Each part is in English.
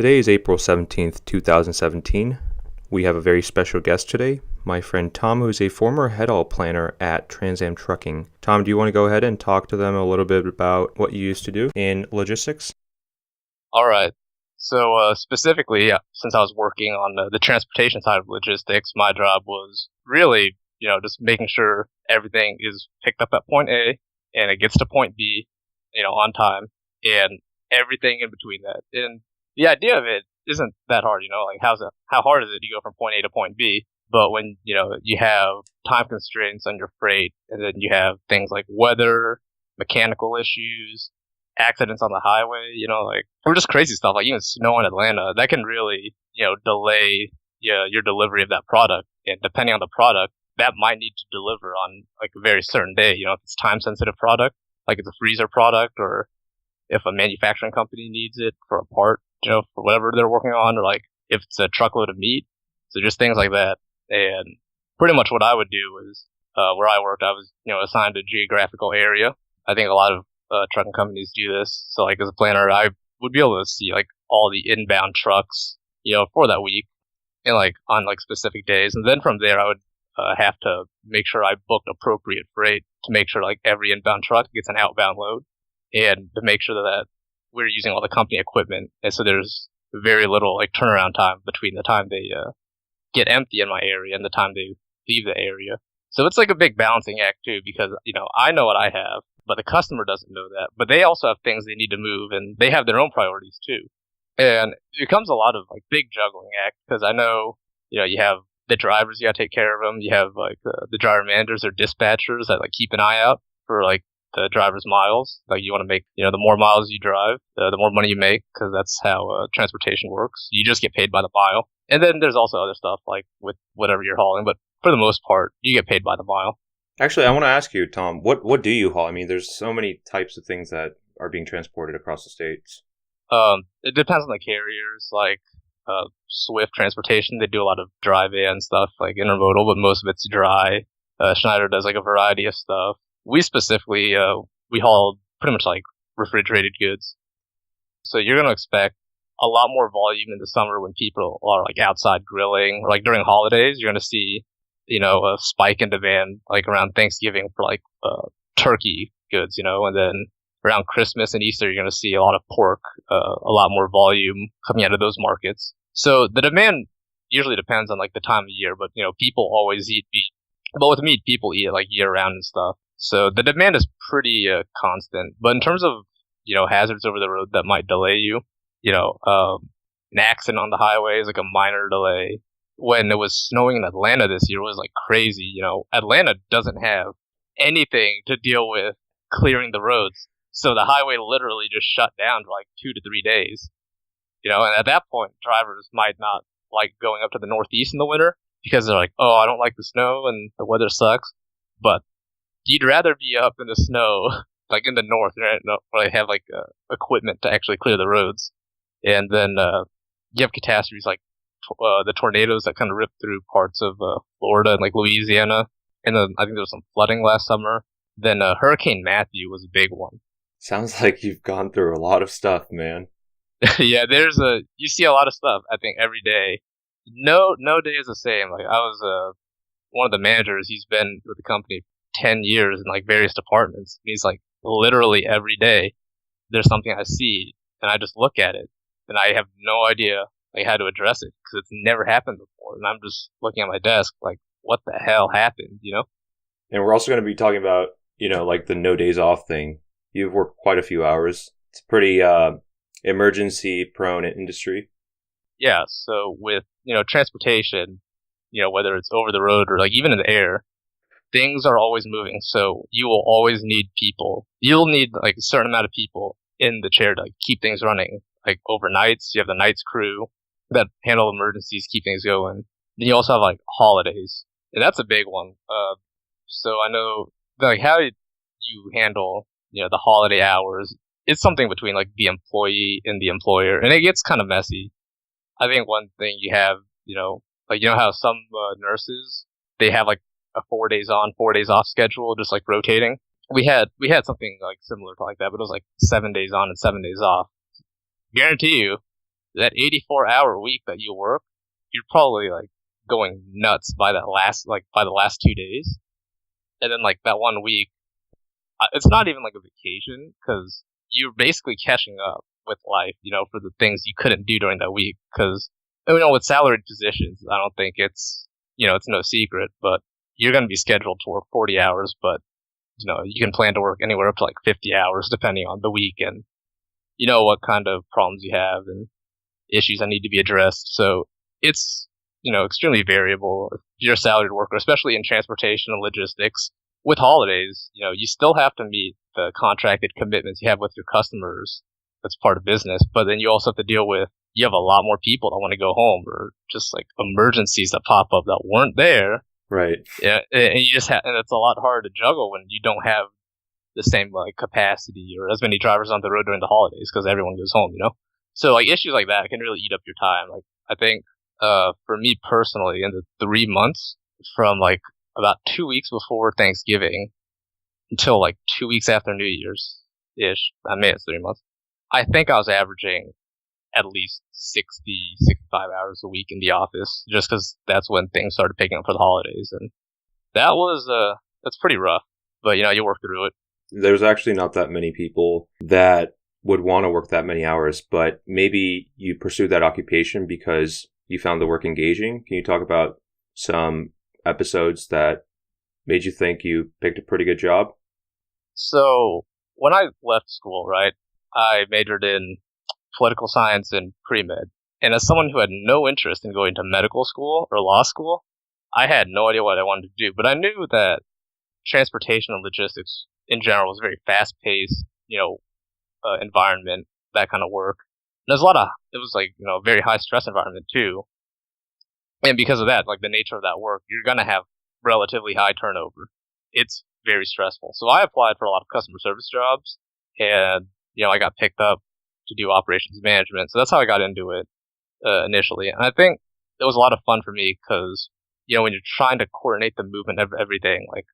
Today is April 17th, 2017. We have a very special guest today, my friend Tom, who's a former Headhaul planner at Transam Trucking. Tom, do you want to go ahead and talk to them a little bit about what you used to do in logistics? All right. So specifically, since I was working on the transportation side of logistics, my job was really, just making sure everything is picked up at point A and it gets to point B, on time, and everything in between that. And the idea of it isn't that hard, like how hard is it to go from point A to point B? But when, you have time constraints on your freight, and then you have things like weather, mechanical issues, accidents on the highway, or just crazy stuff, like even snow in Atlanta, that can really, delay your delivery of that product. And depending on the product, that might need to deliver on like a very certain day, if it's time sensitive product, like it's a freezer product, or if a manufacturing company needs it for a part, for whatever they're working on, or like if it's a truckload of meat. So just things like that. And pretty much what I would do is, where I worked, I was, assigned a geographical area. I think a lot of trucking companies do this. So like as a planner, I would be able to see like all the inbound trucks, for that week, and like on like specific days. And then from there, I would have to make sure I booked appropriate freight to make sure like every inbound truck gets an outbound load, and to make sure that we're using all the company equipment. And so there's very little like turnaround time between the time they get empty in my area and the time they leave the area. So it's like a big balancing act too, because, I know what I have, but the customer doesn't know that. But they also have things they need to move, and they have their own priorities too. And it becomes a lot of like big juggling act, because I know, you have the drivers, you got to take care of them. You have like the driver managers or dispatchers that like keep an eye out for like the driver's miles. Like you want to make, the more miles you drive, the more money you make, because that's how transportation works. You just get paid by the mile. And then there's also other stuff like with whatever you're hauling, but for the most part, you get paid by the mile. Actually, I want to ask you, Tom, what do you haul? I mean, there's so many types of things that are being transported across the states. It depends on the carriers. Like Swift Transportation, they do a lot of dry van stuff, like intermodal, but most of it's dry. Schneider does like a variety of stuff. We specifically, we haul pretty much like refrigerated goods. So you're going to expect a lot more volume in the summer when people are like outside grilling, or like during holidays. You're going to see, a spike in demand like around Thanksgiving for like turkey goods, and then around Christmas and Easter, you're going to see a lot of pork, a lot more volume coming out of those markets. So the demand usually depends on like the time of year, but people always eat meat. But with meat, people eat it like year round and stuff. So the demand is pretty constant. But in terms of, hazards over the road that might delay you, an accident on the highway is like a minor delay. When it was snowing in Atlanta this year, it was like crazy. Atlanta doesn't have anything to deal with clearing the roads. So the highway literally just shut down for like 2 to 3 days. And at that point, drivers might not like going up to the Northeast in the winter, because they're like, oh, I don't like the snow and the weather sucks. But you'd rather be up in the snow, like in the north, right, where they have like equipment to actually clear the roads. And then you have catastrophes like the tornadoes that kind of ripped through parts of Florida and like Louisiana. And then I think there was some flooding last summer. Then Hurricane Matthew was a big one. Sounds like you've gone through a lot of stuff, man. Yeah, you see a lot of stuff, I think, every day. No day is the same. Like I was one of the managers. He's been with the company 10 years in like various departments. He's like literally every day there's something I see, and I just look at it, and I have no idea like how to address it, because it's never happened before. And I'm just looking at my desk like, what the hell happened, And we're also going to be talking about, like the no days off thing. You've worked quite a few hours. It's a pretty emergency prone industry. Yeah. So with, transportation, whether it's over the road or like even in the air, things are always moving. So you will always need people. You'll need like a certain amount of people in the chair to like keep things running. Like overnights, you have the nights crew that handle emergencies, keep things going. Then you also have like holidays, and that's a big one. So I know like how you handle, the holiday hours. It's something between like the employee and the employer, and it gets kind of messy. I think one thing you have, like how some nurses, they have like a 4 days on, 4 days off schedule, just like rotating. We had something like similar to like that, but it was like 7 days on and 7 days off. Guarantee you, that 84-hour week that you work, you're probably like going nuts by by the last 2 days. And then like that one week, it's not even like a vacation because you're basically catching up with life, for the things you couldn't do during that week. Because, with salaried positions, I don't think it's no secret, but you're going to be scheduled to work 40 hours, but, you can plan to work anywhere up to like 50 hours depending on the week and, what kind of problems you have and issues that need to be addressed. So it's, extremely variable. If you're a salaried worker, especially in transportation and logistics, with holidays, you still have to meet the contracted commitments you have with your customers. That's part of business. But then you also have to deal with, you have a lot more people that want to go home or just like emergencies that pop up that weren't there. Right. Yeah. And you just and it's a lot harder to juggle when you don't have the same like capacity or as many drivers on the road during the holidays because everyone goes home. So like issues like that can really eat up your time. Like I think, for me personally, in the 3 months from like about 2 weeks before Thanksgiving until like 2 weeks after New Year's ish. I mean, it's 3 months. I think I was averaging at least 60, 65 hours a week in the office just because that's when things started picking up for the holidays. And that's pretty rough, but you work through it. There's actually not that many people that would want to work that many hours, but maybe you pursued that occupation because you found the work engaging. Can you talk about some episodes that made you think you picked a pretty good job? So when I left school, right, I majored in political science and pre-med. And as someone who had no interest in going to medical school or law school, I had no idea what I wanted to do. But I knew that transportation and logistics in general was a very fast-paced, environment, that kind of work. And it was like, a very high-stress environment too. And because of that, like the nature of that work, you're going to have relatively high turnover. It's very stressful. So I applied for a lot of customer service jobs and, I got picked up to do operations management. So that's how I got into it initially. And I think it was a lot of fun for me because, when you're trying to coordinate the movement of everything, like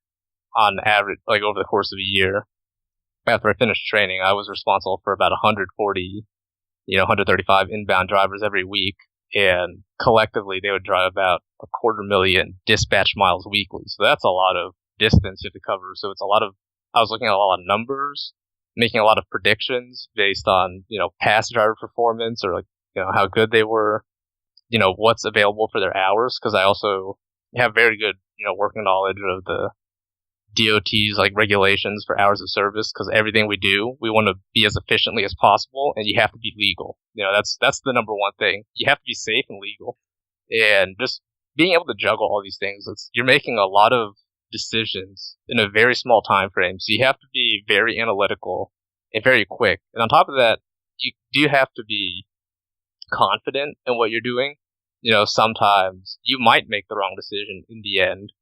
on average, like over the course of a year, after I finished training, I was responsible for about 140, 135 inbound drivers every week. And collectively, they would drive about 250,000 dispatch miles weekly. So that's a lot of distance you have to cover. So I was looking at a lot of numbers, making a lot of predictions based on, past driver performance or like, how good they were, what's available for their hours. Cause I also have very good, working knowledge of the DOT's like regulations for hours of service. Cause everything we do, we want to be as efficiently as possible and you have to be legal. That's the number one thing. You have to be safe and legal and just being able to juggle all these things. You're making a lot of decisions in a very small time frame. So you have to be very analytical and very quick. And on top of that, you do have to be confident in what you're doing. Sometimes you might make the wrong decision in the end,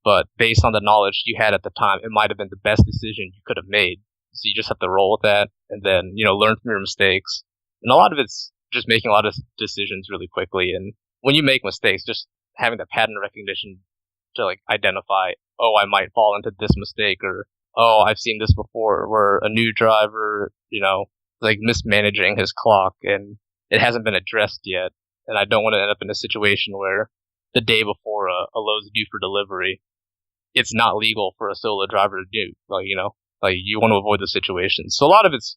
but based on the knowledge you had at the time, it might have been the best decision you could have made. So you just have to roll with that and then, learn from your mistakes. And a lot of it's just making a lot of decisions really quickly. And when you make mistakes, just having the pattern recognition to like identify, oh, I might fall into this mistake or, oh, I've seen this before where a new driver, like mismanaging his clock and it hasn't been addressed yet. And I don't want to end up in a situation where the day before a load's due for delivery, it's not legal for a solo driver to do. Like, like you want to avoid the situation. So a lot of it's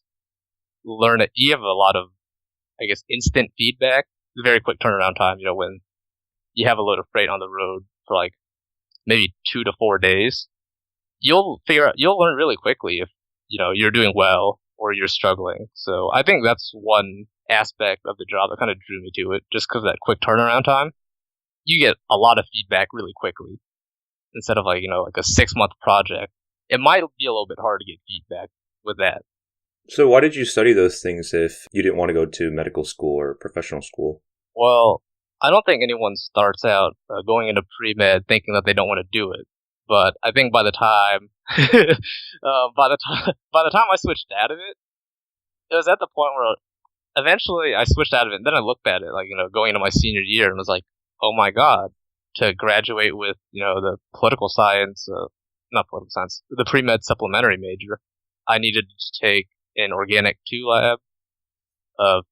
learn it. You have a lot of, I guess, instant feedback, very quick turnaround time, when you have a load of freight on the road for like maybe 2 to 4 days, you'll learn really quickly if, you're doing well or you're struggling. So I think that's one aspect of the job that kind of drew me to it, just because of that quick turnaround time. You get a lot of feedback really quickly instead of like, like a 6-month project. It might be a little bit hard to get feedback with that. So why did you study those things if you didn't want to go to medical school or professional school? Well, I don't think anyone starts out going into pre-med thinking that they don't want to do it. But I think by the time by the time I switched out of it, it was at the point where eventually I switched out of it. And then I looked at it, like, going into my senior year and was like, oh my God, to graduate with, the political science, not political science, the pre-med supplementary major, I needed to take an organic 2 lab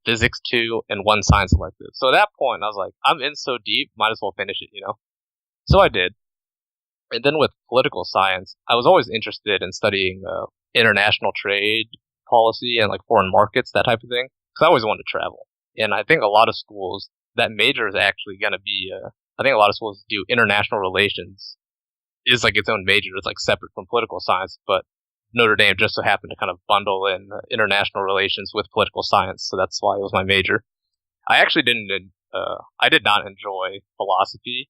Physics 2, and 1 science elective. So at that point, I was like, I'm in so deep, might as well finish it. So I did. And then with political science, I was always interested in studying international trade policy and like foreign markets, that type of thing, because I always wanted to travel. And I think a lot of schools, that major is actually going to be, I think a lot of schools do international relations is like its own major. It's like separate from political science, but Notre Dame just so happened to kind of bundle in international relations with political science, so that's why it was my major. I actually I did not enjoy philosophy.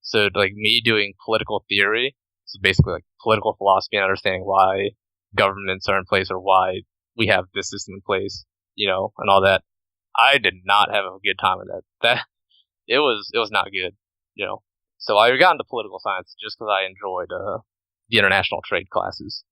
So like me doing political theory, so basically like political philosophy and understanding why governments are in place or why we have this system in place, and all that. I did not have a good time with that. It was not good. So I got into political science just because I enjoyed the international trade classes.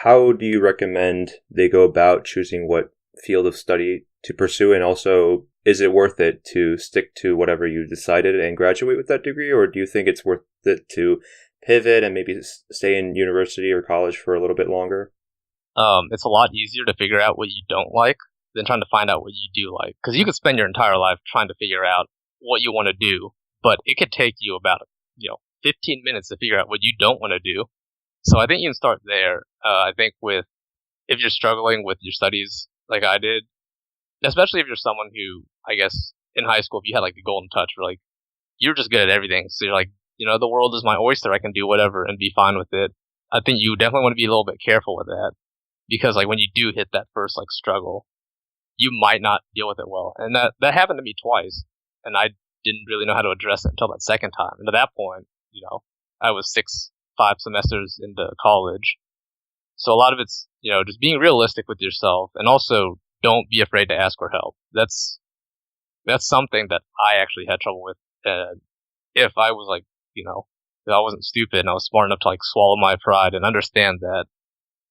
How do you recommend they go about choosing what field of study to pursue? And also, is it worth it to stick to whatever you decided and graduate with that degree? Or do you think it's worth it to pivot and maybe stay in university or college for a little bit longer? It's a lot easier to figure out what you don't like than trying to find out what you do like. Because you could spend your entire life trying to figure out what you want to do, but it could take you about 15 minutes to figure out what you don't want to do. So I think you can start there. I think if you're struggling with your studies like I did, especially if you're someone who, I guess, in high school, if you had like the golden touch where like you're just good at everything. So you're like, the world is my oyster. I can do whatever and be fine with it. I think you definitely want to be a little bit careful with that, because like when you do hit that first like struggle, you might not deal with it well. And that happened to me twice, and I didn't really know how to address it until that second time. And at that point, I was 5 semesters into college. So a lot of it's, just being realistic with yourself, and also don't be afraid to ask for help. That's something that I actually had trouble with. If I was like, if I wasn't stupid and I was smart enough to like swallow my pride and understand that,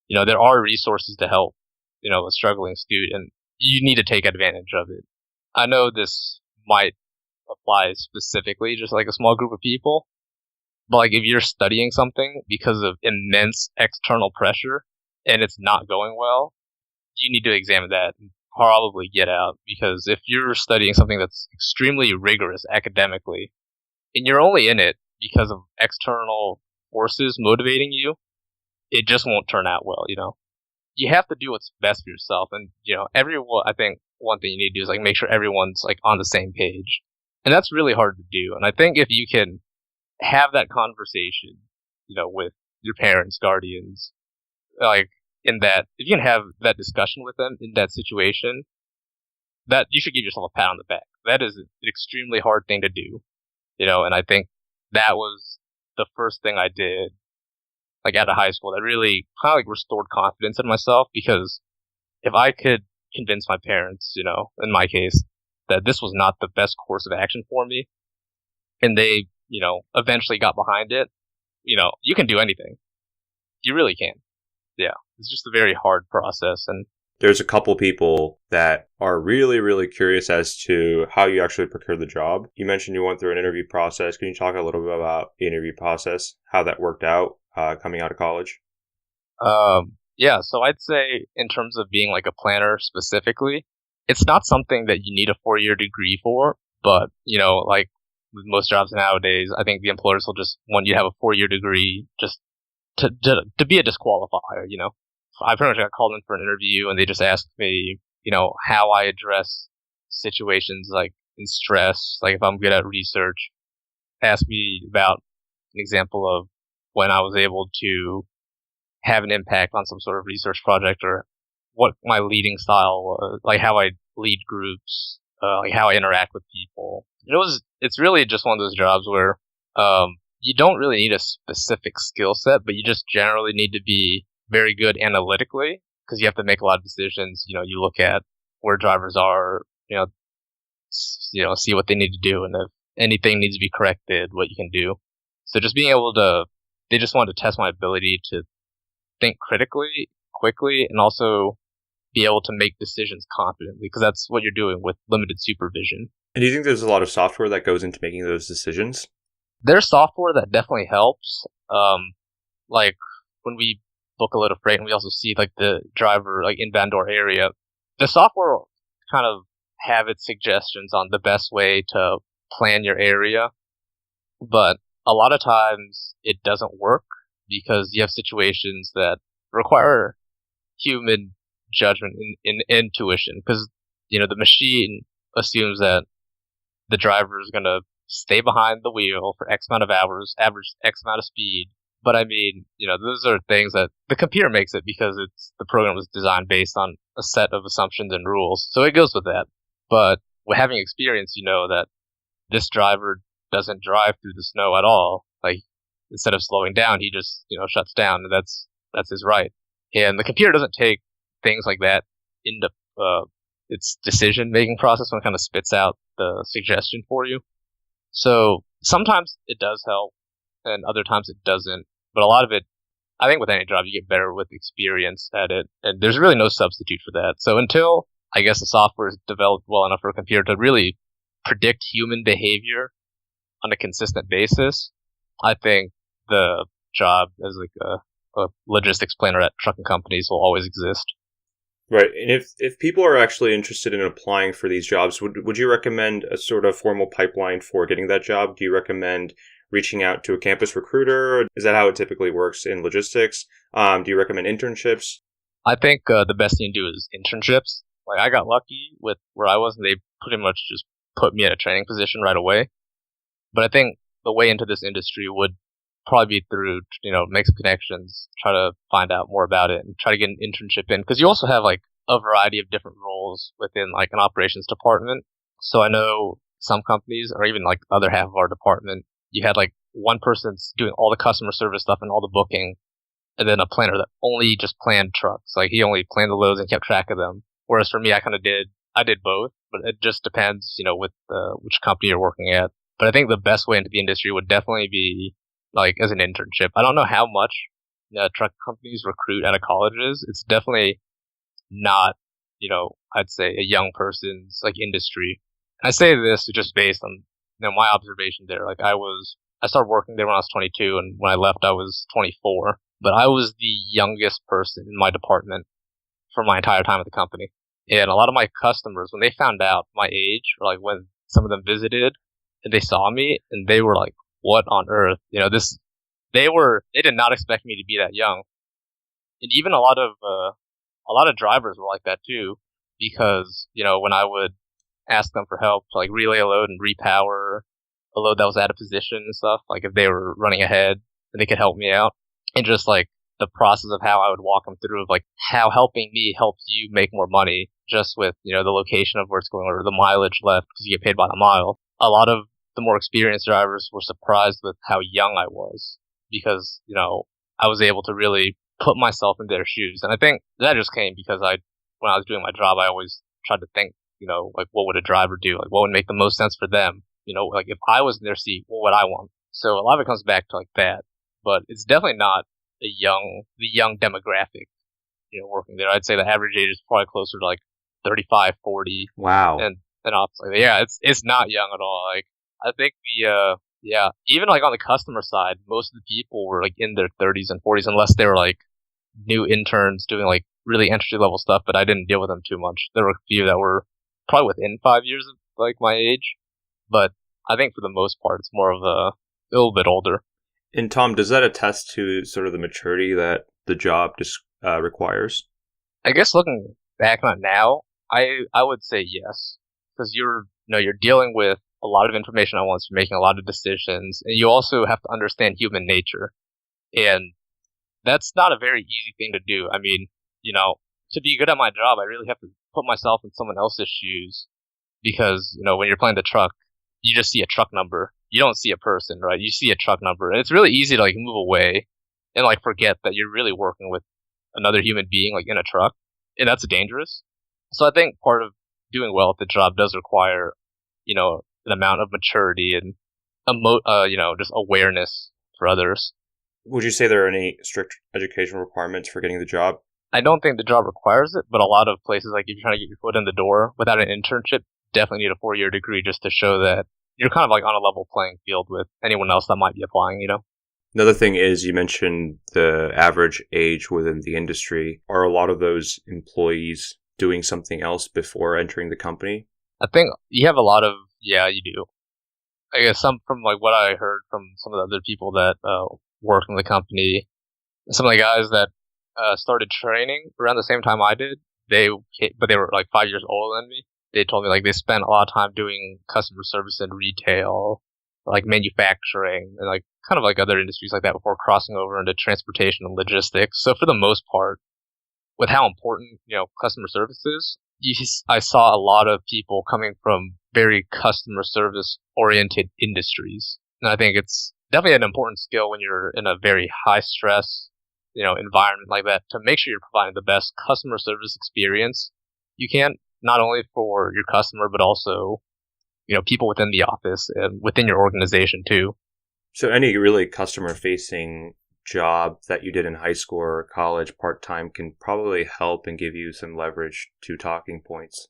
there are resources to help, a struggling student, and you need to take advantage of it. I know this might apply specifically just like a small group of people, but like if you're studying something because of immense external pressure and it's not going well, you need to examine that and probably get out. Because if you're studying something that's extremely rigorous academically and you're only in it because of external forces motivating you, it just won't turn out well. You have to do what's best for yourself, and everyone. I think one thing you need to do is like make sure everyone's like on the same page, and that's really hard to do. And I think if you can have that conversation, with your parents, guardians, like in that, if you can have that discussion with them in that situation, that you should give yourself a pat on the back. That is an extremely hard thing to do, and I think that was the first thing I did, like out of high school, that really kind of like restored confidence in myself. Because if I could convince my parents, in my case, that this was not the best course of action for me, and they, eventually got behind it, you can do anything. You really can. Yeah. It's just a very hard process. And there's a couple people that are really, really curious as to how you actually procure the job. You mentioned you went through an interview process. Can you talk a little bit about the interview process, how that worked out coming out of college? Yeah, so I'd say in terms of being like a planner specifically, it's not something that you need a 4-year degree for, but, like with most jobs nowadays, I think the employers will just want you to have a 4-year degree just to be a disqualifier. I pretty much got called in for an interview, and they just asked me, how I address situations like in stress, like if I'm good at research. Asked me about an example of when I was able to have an impact on some sort of research project, or what my leading style was, like how I lead groups, like how I interact with people. It's really just one of those jobs where you don't really need a specific skill set, but you just generally need to be very good analytically, because you have to make a lot of decisions. You look at where drivers are, see what they need to do, and if anything needs to be corrected, what you can do. So just being able to, they just wanted to test my ability to think critically, quickly, and also be able to make decisions confidently, because that's what you're doing with limited supervision. And do you think there's a lot of software that goes into making those decisions? There's software that definitely helps. Like when we book a load of freight and we also see like the driver like inbound door area, the software kind of have its suggestions on the best way to plan your area, but a lot of times it doesn't work because you have situations that require human judgment and intuition. Because the machine assumes that the driver is going to stay behind the wheel for X amount of hours, average X amount of speed. But I mean, those are things that the computer makes it because the program was designed based on a set of assumptions and rules. So it goes with that. But with having experience, you know that this driver doesn't drive through the snow at all. Like, instead of slowing down, he just, shuts down. And that's his right. And the computer doesn't take things like that into its decision-making process when it kind of spits out the suggestion for you. So sometimes it does help, and other times it doesn't. But a lot of it, I think with any job, you get better with experience at it, and there's really no substitute for that. So until, I guess, the software is developed well enough for a computer to really predict human behavior on a consistent basis, I think the job as like a logistics planner at trucking companies will always exist. Right. And if people are actually interested in applying for these jobs, would you recommend a sort of formal pipeline for getting that job? Do you recommend reaching out to a campus recruiter? Is that how it typically works in logistics? Do you recommend internships? I think the best thing to do is internships. Like, I got lucky with where I was, and they pretty much just put me in a training position right away. But I think the way into this industry would probably be through, make some connections, try to find out more about it, and try to get an internship in. Because you also have, like, a variety of different roles within, like, an operations department. So I know some companies, or even, like, the other half of our department, you had, like, one person's doing all the customer service stuff and all the booking, and then a planner that only just planned trucks. Like, he only planned the loads and kept track of them. Whereas for me, I did both, but it just depends, with which company you're working at. But I think the best way into the industry would definitely be, like, as an internship. I don't know how much truck companies recruit out of colleges. It's definitely not, I'd say a young person's, like, industry. And I say this just based on, my observation there. Like, I started working there when I was 22, and when I left, I was 24. But I was the youngest person in my department for my entire time at the company. And a lot of my customers, when they found out my age, or like when some of them visited and they saw me, and they were like, what on earth? They did not expect me to be that young. And even a lot of drivers were like that too, because, when I would ask them for help to, like, relay a load and repower a load that was out of position and stuff, like if they were running ahead and they could help me out, and just like the process of how I would walk them through of like how helping me helps you make more money just with, the location of where it's going or the mileage left because you get paid by the mile. A lot of the more experienced drivers were surprised with how young I was because, I was able to really put myself in their shoes. And I think that just came because when I was doing my job, I always tried to think, like, what would a driver do? Like, what would make the most sense for them? Like, if I was in their seat, what would I want? So a lot of it comes back to like that, but it's definitely not the young demographic, working there. I'd say the average age is probably closer to like 35, 40. Wow. And obviously, yeah, it's not young at all. Like, I think even like on the customer side, most of the people were like in their 30s and 40s, unless they were like new interns doing like really entry level stuff, but I didn't deal with them too much. There were a few that were probably within 5 years of like my age, but I think for the most part, it's more of a little bit older. And Tom, does that attest to sort of the maturity that the job requires? I guess looking back on it now, I would say yes, because you're dealing with a lot of information at once, you're making a lot of decisions, and you also have to understand human nature, and that's not a very easy thing to do. I mean, to be good at my job, I really have to put myself in someone else's shoes because, when you're playing the truck, you just see a truck number. You don't see a person, right? You see a truck number, and it's really easy to like move away and like forget that you're really working with another human being like in a truck, and that's dangerous. So I think part of doing well at the job does require, an amount of maturity and just awareness for others. Would you say there are any strict education requirements for getting the job? I don't think the job requires it, but a lot of places, like if you're trying to get your foot in the door without an internship, definitely need a 4-year degree just to show that you're kind of like on a level playing field with anyone else that might be applying, Another thing is you mentioned the average age within the industry. Are a lot of those employees doing something else before entering the company? I think you have a lot of, yeah, you do. I guess some from like what I heard from some of the other people that work in the company, some of the guys that started training around the same time I did, but they were like 5 years older than me. They told me like they spent a lot of time doing customer service in retail, or like manufacturing, and like kind of like other industries like that before crossing over into transportation and logistics. So for the most part, with how important customer service is, I saw a lot of people coming from very customer service oriented industries, and I think it's definitely an important skill when you're in a very high stress environment like that, to make sure you're providing the best customer service experience you can, not only for your customer but also people within the office and within your organization too. So any really customer facing job that you did in high school or college part-time can probably help and give you some leverage to talking points.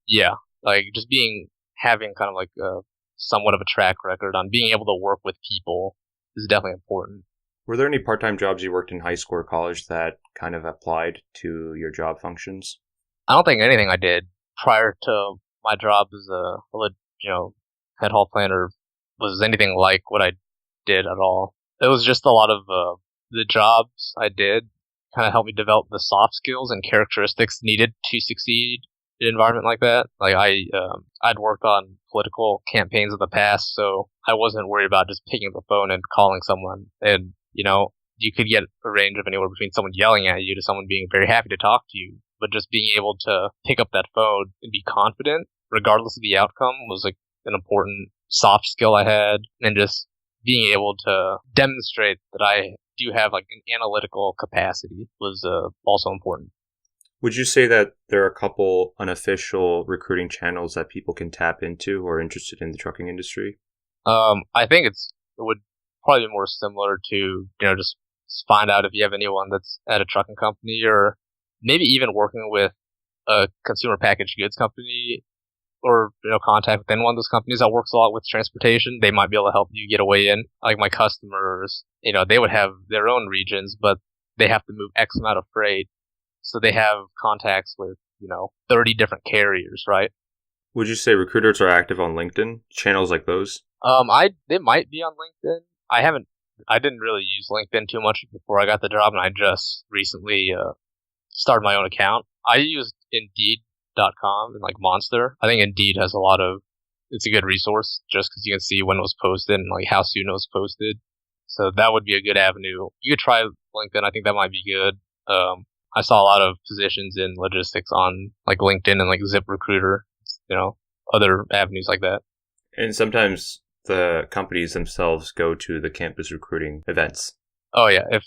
Yeah, like just having kind of like somewhat of a track record on being able to work with people is definitely important. Were there any part-time jobs you worked in high school or college that kind of applied to your job functions? I don't think anything I did prior to my job as Headhaul planner was anything like what I did at all. It was just a lot of the jobs I did kind of helped me develop the soft skills and characteristics needed to succeed in an environment like that. Like I'd worked on political campaigns in the past, so I wasn't worried about just picking up the phone and calling someone. And you could get a range of anywhere between someone yelling at you to someone being very happy to talk to you. But just being able to pick up that phone and be confident, regardless of the outcome, was like an important soft skill I had. And just being able to demonstrate that I do have like an analytical capacity was also important. Would you say that there are a couple unofficial recruiting channels that people can tap into who are interested in the trucking industry? I think it would probably be more similar to just find out if you have anyone that's at a trucking company, or maybe even working with a consumer packaged goods company, or contact within one of those companies that works a lot with transportation. They might be able to help you get a way in. Like my customers, they would have their own regions, but they have to move X amount of freight, so they have contacts with 30 different carriers, right? Would you say recruiters are active on LinkedIn, channels like those? They might be on LinkedIn. I didn't really use LinkedIn too much before I got the job, and I just recently started my own account. I used Indeed.com and like Monster. I think Indeed has it's a good resource just because you can see when it was posted and like how soon it was posted. So that would be a good avenue. You could try LinkedIn. I think that might be good. I saw a lot of positions in logistics on like LinkedIn and like ZipRecruiter, other avenues like that. And sometimes the companies themselves go to the campus recruiting events. Oh yeah, if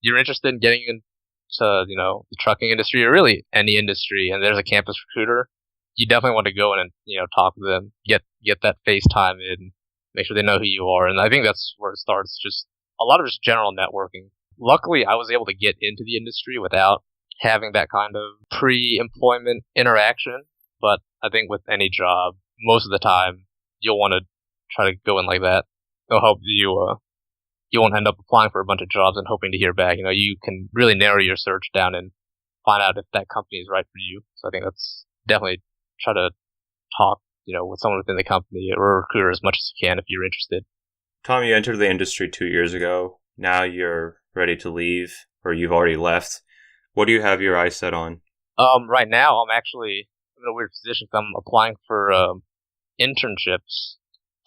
you're interested in getting into the trucking industry or really any industry, and there's a campus recruiter, you definitely want to go in and talk to them, get that FaceTime in, make sure they know who you are, and I think that's where it starts. Just a lot of just general networking. Luckily, I was able to get into the industry without having that kind of pre-employment interaction. But I think with any job, most of the time, you'll want to try to go in like that. It'll help you. You won't end up applying for a bunch of jobs and hoping to hear back. You can really narrow your search down and find out if that company is right for you. So I think that's definitely try to talk, with someone within the company or a recruiter as much as you can if you're interested. Tom, you entered the industry 2 years ago. Now you're ready to leave, or you've already left. What do you have your eyes set on? Right now I'm in a weird position. I'm applying for internships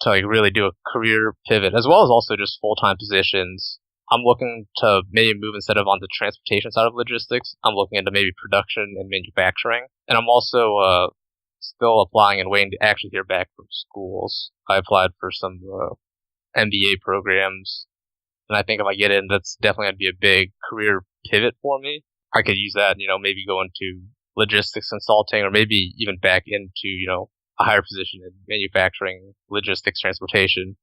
to like really do a career pivot, as well as also just full-time positions. I'm looking to maybe move, instead of on the transportation side of logistics, I'm looking into maybe production and manufacturing. And I'm also still applying and waiting to actually hear back from schools. I applied for some MBA programs, and I think if I get in, that's definitely going to be a big career pivot for me. I could use that, maybe go into logistics consulting, or maybe even back into, a higher position in manufacturing, logistics, transportation.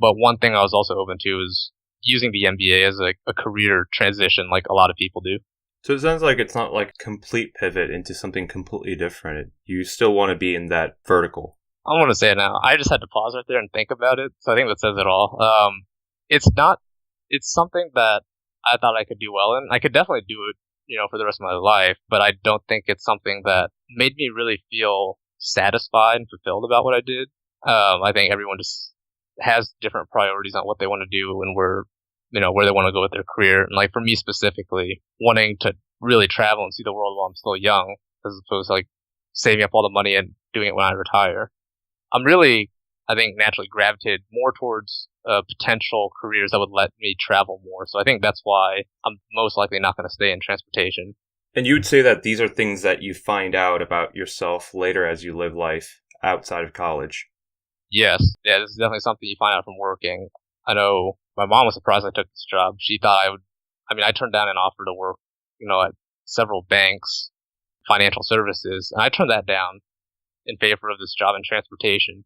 But one thing I was also open to is using the MBA as a career transition, like a lot of people do. So it sounds like it's not like a complete pivot into something completely different. You still want to be in that vertical. I want to say it now. I just had to pause right there and think about it. So I think that says it all. It's something that I thought I could do well in. I could definitely do it for the rest of my life, but I don't think it's something that made me really feel satisfied and fulfilled about what I did. I think everyone just has different priorities on what they want to do and where they want to go with their career. And like for me specifically, wanting to really travel and see the world while I'm still young, as opposed to like saving up all the money and doing it when I retire. I'm really, I think, naturally gravitated more towards potential careers that would let me travel more. So I think that's why I'm most likely not going to stay in transportation. And you would say that these are things that you find out about yourself later as you live life outside of college. Yes, yeah, this is definitely something you find out from working. I know my mom was surprised I took this job. She thought I would. I mean, I turned down an offer to work, at several banks, financial services, and I turned that down in favor of this job in transportation,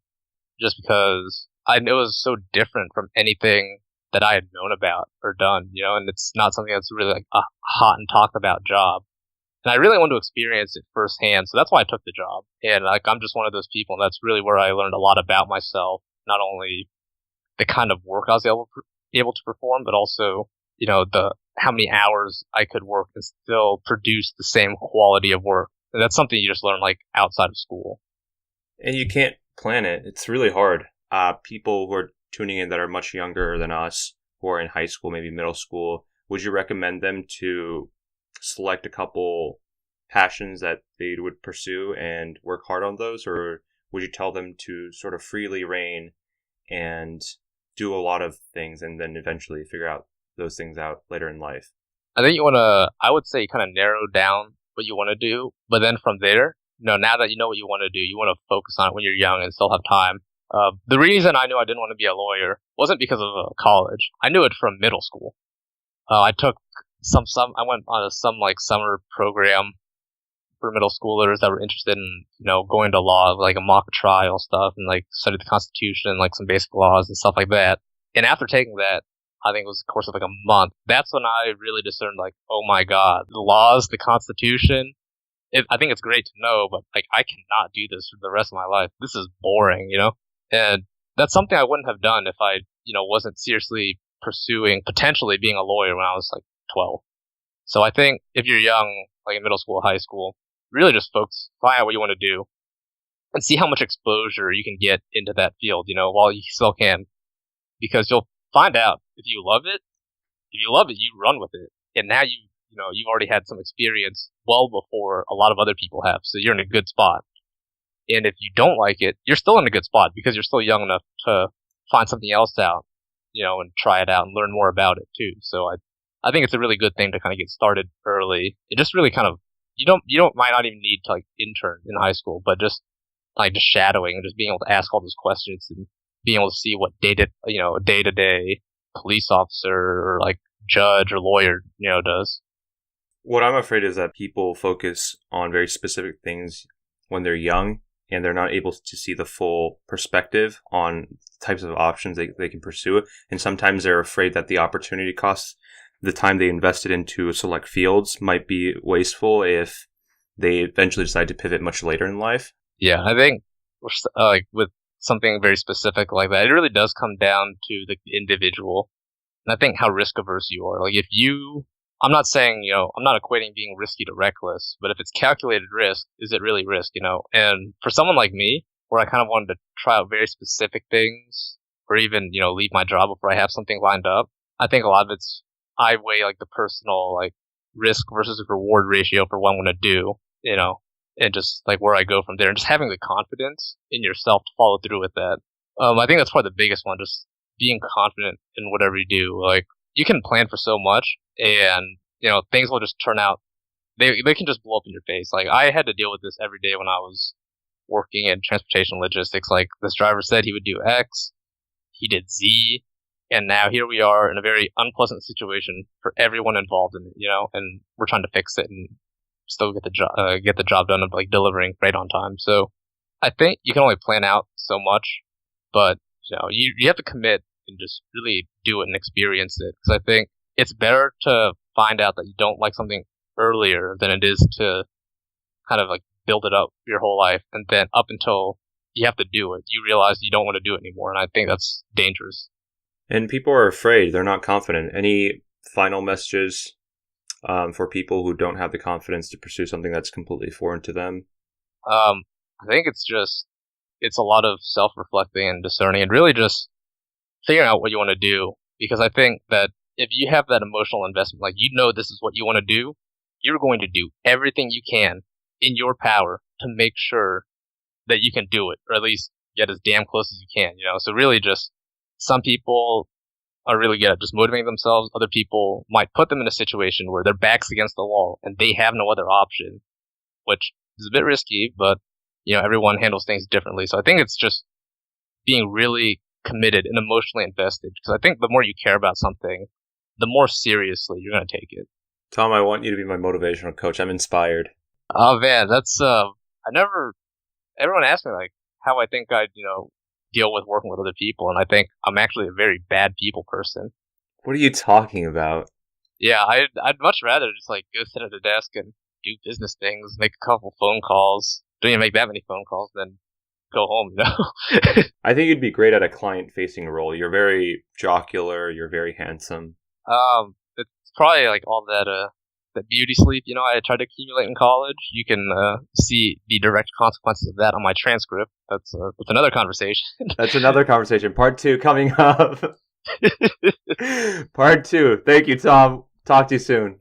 just because I knew it was so different from anything that I had known about or done, and it's not something that's really like a hot and talked about job. And I really wanted to experience it firsthand, so that's why I took the job. And like I'm just one of those people, and that's really where I learned a lot about myself, not only the kind of work I was able to perform, but also, the how many hours I could work and still produce the same quality of work. And that's something you just learn like outside of school. And you can't plan it. It's really hard. People who are tuning in that are much younger than us, who are in high school, maybe middle school, would you recommend them to select a couple passions that they would pursue and work hard on those? Or would you tell them to sort of freely reign and do a lot of things and then eventually figure out those things out later in life? I think I would say kind of narrow down what you want to do, but then from there, now that you know what you want to do, you want to focus on it when you're young and still have time. The reason I knew I didn't want to be a lawyer wasn't because of college. I knew it from middle school. I took I went on some like summer program for middle schoolers that were interested in, going to law, like a mock trial stuff and like studied the Constitution and like some basic laws and stuff like that. And after taking that, I think it was a course of like a month. That's when I really discerned like, oh my God, the laws, the Constitution. I think it's great to know, but like I cannot do this for the rest of my life. This is boring, And that's something I wouldn't have done if I, wasn't seriously pursuing potentially being a lawyer when I was like 12. So I think if you're young, like in middle school, high school, really just find out what you want to do and see how much exposure you can get into that field, while you still can. Because you'll find out if you love it, you run with it. And now you've already had some experience well before a lot of other people have. So you're in a good spot. And if you don't like it, you're still in a good spot because you're still young enough to find something else out, and try it out and learn more about it too. So I think it's a really good thing to kind of get started early. It just really kind of, might not even need to like intern in high school, but just shadowing and just being able to ask all those questions and being able to see what a day-to-day police officer or like judge or lawyer, does. What I'm afraid is that people focus on very specific things when they're young and they're not able to see the full perspective on types of options they can pursue. And sometimes they're afraid that the opportunity costs, the time they invested into select fields might be wasteful if they eventually decide to pivot much later in life. Yeah, I think like with something very specific like that, it really does come down to the individual. And I think how risk averse you are. Like I'm not saying, I'm not equating being risky to reckless, but if it's calculated risk, is it really risk, And for someone like me, where I kind of wanted to try out very specific things or even, leave my job before I have something lined up, I think a lot of it's, I weigh like the personal, like risk versus reward ratio for what I'm going to do, and just like where I go from there and just having the confidence in yourself to follow through with that. I think that's probably the biggest one, just being confident in whatever you do. Like you can plan for so much and, things will just turn out. They can just blow up in your face. Like I had to deal with this every day when I was working in transportation logistics. Like this driver said he would do X, he did Z, and now here we are in a very unpleasant situation for everyone involved in it, and we're trying to fix it and still get the job done of like delivering right on time. So I think you can only plan out so much, but you have to commit and just really do it and experience it. Because I think it's better to find out that you don't like something earlier than it is to kind of like build it up your whole life, and then up until you have to do it, you realize you don't want to do it anymore, and I think that's dangerous. And people are afraid. They're not confident. Any final messages for people who don't have the confidence to pursue something that's completely foreign to them? I think it's a lot of self-reflecting and discerning and really just figuring out what you want to do. Because I think that if you have that emotional investment, like you know this is what you want to do, you're going to do everything you can in your power to make sure that you can do it, or at least get as damn close as you can, you know? So really just some people are really good at just motivating themselves. Other people might put them in a situation where their back's against the wall and they have no other option, which is a bit risky, but you know, everyone handles things differently. So I think it's just being really committed and emotionally invested, because I think the more you care about something, the more seriously you're going to take it. Tom, I want you to be my motivational coach. I'm inspired. Oh man, everyone asks me like how I think I'd, deal with working with other people, and I think I'm actually a very bad people person. What are you talking about? Yeah, I'd much rather just like go sit at a desk and do business things, make a couple phone calls. Don't even make that many phone calls, then go home, you know? I think you'd be great at a client-facing role. You're very jocular. You're very handsome. It's probably like all that beauty sleep, I tried to accumulate in college. You can see the direct consequences of that on my transcript. That's another conversation. That's another conversation. Part 2 coming up. Part 2. Thank you, Tom. Talk to you soon.